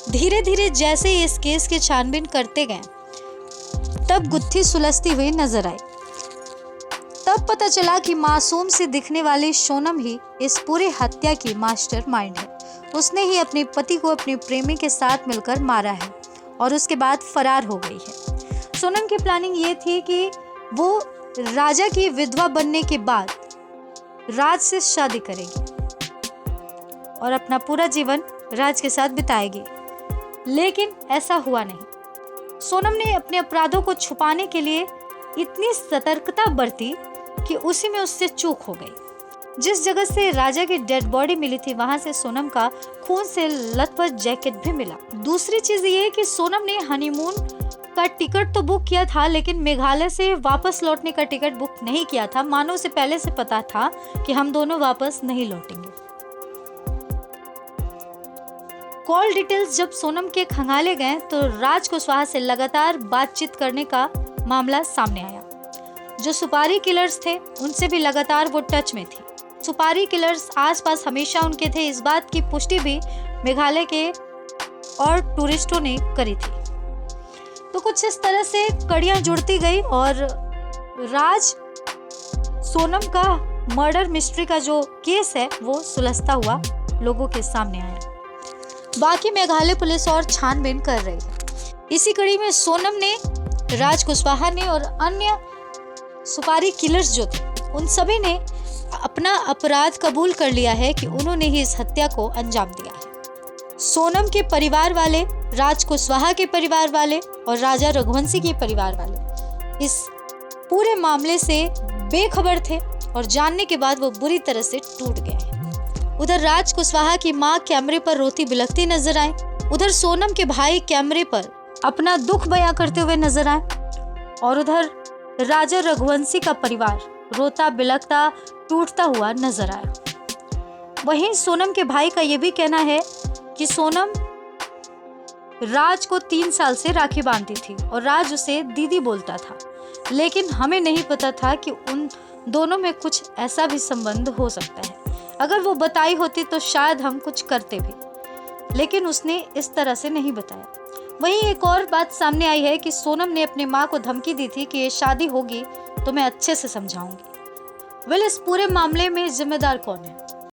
धीरे धीरे जैसे इस केस की छानबीन करते गए तब गुत्थी सुलझती हुई नजर आई। तब पता चला कि मासूम सी दिखने वाली सोनम ही इस पूरी हत्या की मास्टरमाइंड है। उसने ही अपने पति को अपने प्रेमी के साथ मिलकर मारा है और उसके बाद फरार हो गई है। सोनम की प्लानिंग ये थी कि वो राजा की विधवा बनने के बाद राज से शादी करेगी और अपना पूरा जीवन राज के साथ बिताएगी, लेकिन ऐसा हुआ नहीं। सोनम ने अपने अपराधों को छुपाने के लिए इतनी सतर्कता बरती कि उसी में उससे चूक हो गई। जिस जगह से राजा की डेड बॉडी मिली थी वहां से सोनम का खून से लथपथ जैकेट भी मिला। दूसरी चीज ये कि सोनम ने हनीमून का टिकट तो बुक किया था, लेकिन मेघालय से वापस लौटने का टिकट बुक नहीं किया था। मानो उसे पहले से पता था कि हम दोनों वापस नहीं लौटेंगे। कॉल डिटेल्स जब सोनम के खंगाले गए तो राज कुशवाहा से लगातार बातचीत करने का मामला सामने आया। जो सुपारी किलर्स थे उनसे भी लगातार वो टच में थी। सुपारी किलर्स आसपास हमेशा उनके थे, इस बात की पुष्टि भी मेघालय के और टूरिस्टों ने करी थी। तो कुछ इस तरह से कड़ियां जुड़ती गई और राज सोनम का मर्डर मिस्ट्री का जो केस है वो सुलझता हुआ लोगों के सामने आया। बाकी मेघालय पुलिस और छानबीन कर रही है। इसी कड़ी में सोनम ने, राज कुशवाहा ने और अन्य सुपारी किलर्स जो थे उन सभी ने अपना अपराध कबूल कर लिया है कि उन्होंने ही इस हत्या को अंजाम दिया है। सोनम के परिवार वाले, राज कुशवाहा के परिवार वाले और राजा रघुवंशी के परिवार वाले इस पूरे मामले से बेखबर थे और जानने के बाद वो बुरी तरह से टूट गए हैं। उधर राज कुशवाहा की मां कैमरे पर रोती बिलखती नजर आए, उधर सोनम के भाई कैमरे पर अपना दुख बयां करते हुए नजर आए और उधर राजा रघुवंशी का परिवार रोता बिलखता टूटता हुआ नजर आया। वहीं सोनम के भाई का यह भी कहना है कि सोनम राज को 3 साल से राखी बांधती थी और राज उसे दीदी बोलता था, लेकिन हमें नहीं पता था कि उन दोनों में कुछ ऐसा भी संबंध हो सकता है। अगर वो बताई होती तो शायद हम कुछ करते भी, लेकिन उसने इस तरह से नहीं बताया। वहीं एक और बात सामने आई है कि सोनम ने अपनी मां को धमकी दी थी कि ये शादी होगी तो मैं अच्छे से समझाऊंगी। इस पूरे मामले में जिम्मेदार कौन है?